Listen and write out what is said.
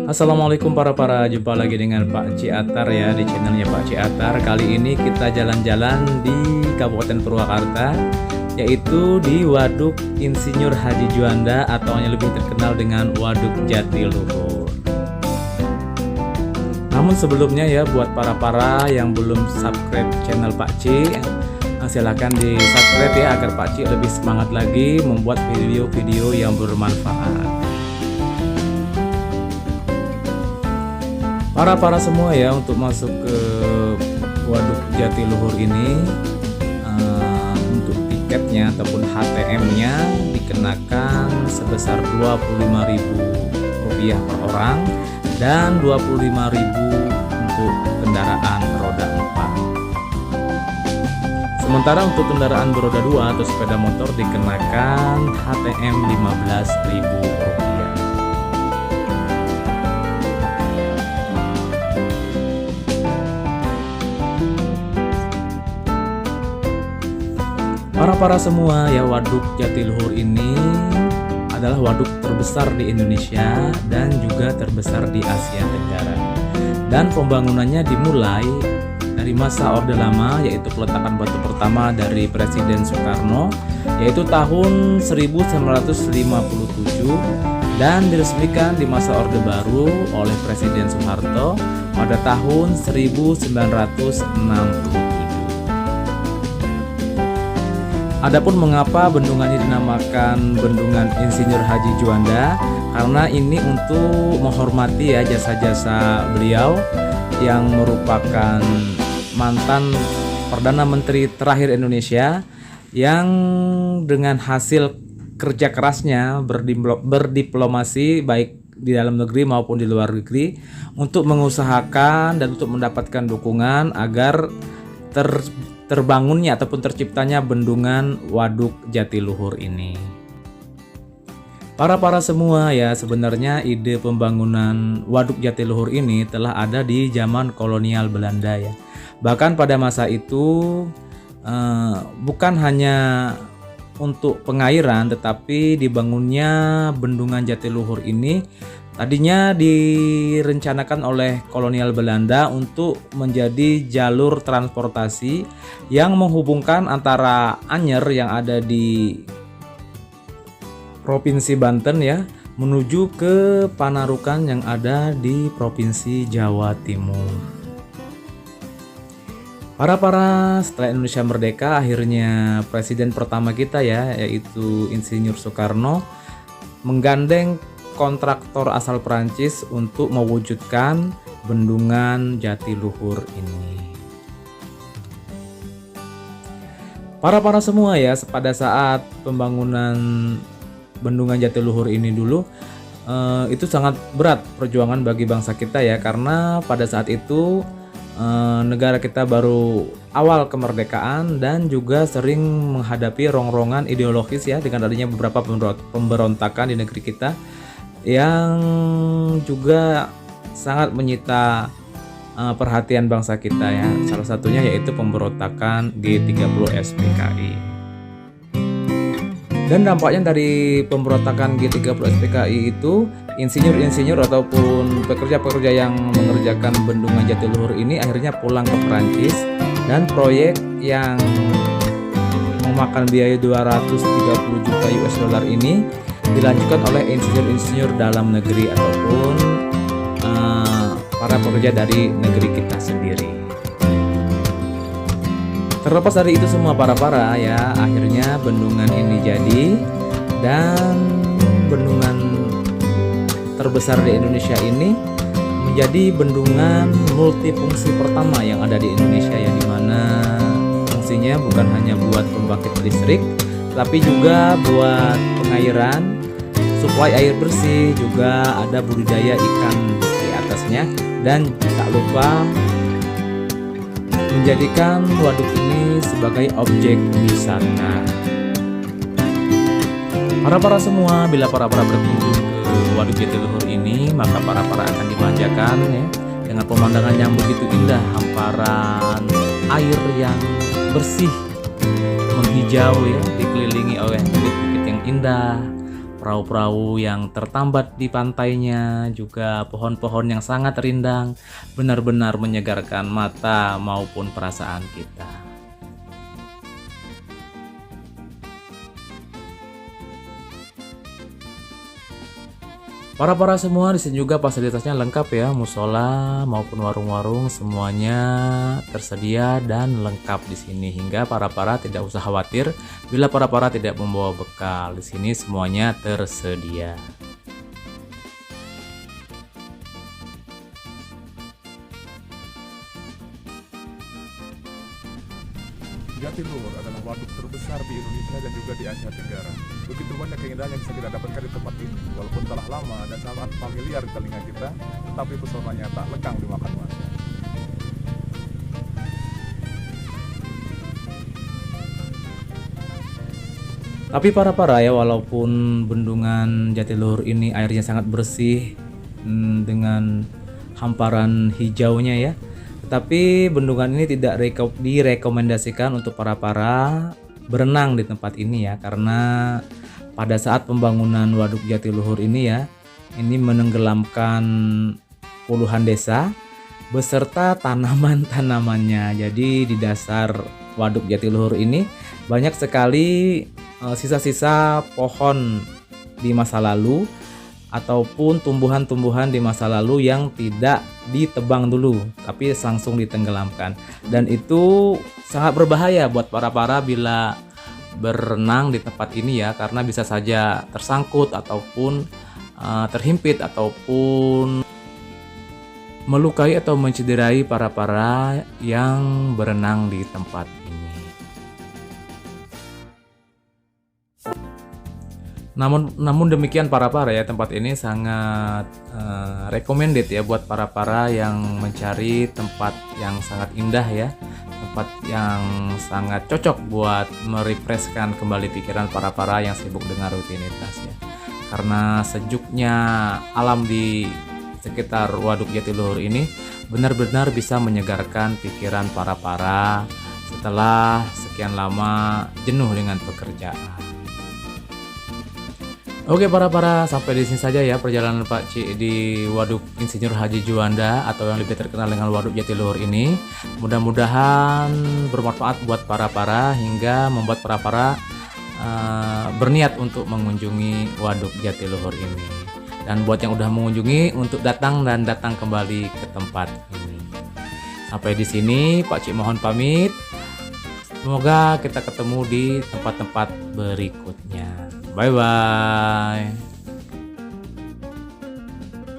Assalamualaikum para jumpa lagi dengan Pak Ciatar ya di channelnya Pak Ciatar. Kali ini kita jalan-jalan di Kabupaten Purwakarta, yaitu di Waduk Insinyur Haji Juanda atau yang lebih terkenal dengan Waduk Jatiluhur. Namun sebelumnya ya, buat para yang belum subscribe channel Pak Ci, silahkan di subscribe ya agar Pak Ci lebih semangat lagi membuat video-video yang bermanfaat. Para semua ya, untuk masuk ke Waduk Jatiluhur ini untuk tiketnya ataupun HTM-nya dikenakan sebesar Rp25.000 per orang dan Rp25.000 untuk kendaraan roda 4. Sementara untuk kendaraan beroda 2 atau sepeda motor dikenakan HTM Rp15.000. Para semua ya, Waduk Jatiluhur ini adalah waduk terbesar di Indonesia dan juga terbesar di Asia Tenggara. Dan pembangunannya dimulai dari masa Orde Lama, yaitu peletakan batu pertama dari Presiden Soekarno, yaitu tahun 1957, dan diresmikan di masa Orde Baru oleh Presiden Soeharto pada tahun 1960. Adapun mengapa bendungan ini dinamakan Bendungan Insinyur Haji Juanda, karena ini untuk menghormati ya jasa-jasa beliau yang merupakan mantan Perdana Menteri terakhir Indonesia yang dengan hasil kerja kerasnya berdiplomasi baik di dalam negeri maupun di luar negeri untuk mengusahakan dan untuk mendapatkan dukungan agar terbangunnya ataupun terciptanya bendungan Waduk Jatiluhur ini. Para semua ya, sebenarnya ide pembangunan Waduk Jatiluhur ini telah ada di zaman kolonial Belanda ya. Bahkan pada masa itu bukan hanya untuk pengairan, tetapi dibangunnya bendungan Jatiluhur ini tadinya direncanakan oleh kolonial Belanda untuk menjadi jalur transportasi yang menghubungkan antara Anyer yang ada di Provinsi Banten ya menuju ke Panarukan yang ada di Provinsi Jawa Timur. Setelah Indonesia merdeka, akhirnya presiden pertama kita ya, yaitu Insinyur Soekarno, menggandeng kontraktor asal Perancis untuk mewujudkan bendungan Jatiluhur ini. Para semua ya, pada saat pembangunan bendungan Jatiluhur ini dulu itu sangat berat perjuangan bagi bangsa kita ya, karena pada saat itu negara kita baru awal kemerdekaan dan juga sering menghadapi rongrongan ideologis ya, dengan adanya beberapa pemberontakan di negeri kita yang juga sangat menyita perhatian bangsa kita ya. Salah satunya yaitu pemberontakan G30 SPKI. Dan dampaknya dari pemberontakan G30 SPKI itu, insinyur-insinyur ataupun pekerja-pekerja yang mengerjakan bendungan Jatiluhur ini akhirnya pulang ke Perancis, dan proyek yang memakan biaya 230 juta US dollar ini dilanjutkan oleh insinyur-insinyur dalam negeri ataupun para pekerja dari negeri kita sendiri. Terlepas dari itu semua para ya, akhirnya bendungan ini jadi, dan bendungan terbesar di Indonesia ini menjadi bendungan multifungsi pertama yang ada di Indonesia ya, dimana fungsinya bukan hanya buat pembangkit listrik, tapi juga buat pengairan, suplai air bersih, juga ada budidaya ikan di atasnya, dan tak lupa menjadikan waduk ini sebagai objek wisata. Para semua, bila para berkunjung ke Waduk Jatiluhur ini, maka para akan dimanjakan ya dengan pemandangan yang begitu indah, hamparan air yang bersih menghijau ya, dikelilingi oleh bukit-bukit yang indah, perahu-perahu yang tertambat di pantainya, juga pohon-pohon yang sangat rindang, benar-benar menyegarkan mata maupun perasaan kita. Para semua di sini juga fasilitasnya lengkap ya, musola maupun warung-warung semuanya tersedia dan lengkap di sini, hingga para tidak usah khawatir bila para tidak membawa bekal. Di sini semuanya tersedia. Jatiluhur adalah waduk terbesar di Indonesia dan juga di Asia Tenggara. Begitu banyak keindahan yang bisa kita dapatkan di tempat ini. Walaupun telah lama dan sangat familiar di telinga kita, tetapi pesonanya tak lekang dimakan masa. Tapi para ya, walaupun bendungan Jatiluhur ini airnya sangat bersih dengan hamparan hijaunya ya, tetapi bendungan ini tidak direkomendasikan untuk para berenang di tempat ini ya, karena pada saat pembangunan Waduk Jatiluhur ini ya, ini menenggelamkan puluhan desa beserta tanaman-tanamannya. Jadi di dasar Waduk Jatiluhur ini banyak sekali sisa-sisa pohon di masa lalu ataupun tumbuhan-tumbuhan di masa lalu yang tidak ditebang dulu tapi langsung ditenggelamkan, dan itu sangat berbahaya buat para bila berenang di tempat ini ya, karena bisa saja tersangkut ataupun terhimpit ataupun melukai atau mencederai para yang berenang di tempat ini. Namun demikian para ya, tempat ini sangat recommended ya buat para yang mencari tempat yang sangat indah ya, tempat yang sangat cocok buat merefreshkan kembali pikiran para yang sibuk dengan rutinitas ya. Karena sejuknya alam di sekitar Waduk Jatiluhur ini benar-benar bisa menyegarkan pikiran para setelah sekian lama jenuh dengan pekerjaan. Oke para sampai di sini saja ya perjalanan Pak Ci di Waduk Insinyur Haji Juanda atau yang lebih terkenal dengan Waduk Jatiluhur ini. Mudah-mudahan bermanfaat buat para hingga membuat para berniat untuk mengunjungi Waduk Jatiluhur ini. Dan buat yang udah mengunjungi untuk datang kembali ke tempat ini. Sampai di sini Pak Ci mohon pamit. Semoga kita ketemu di tempat-tempat berikutnya. Bye-bye.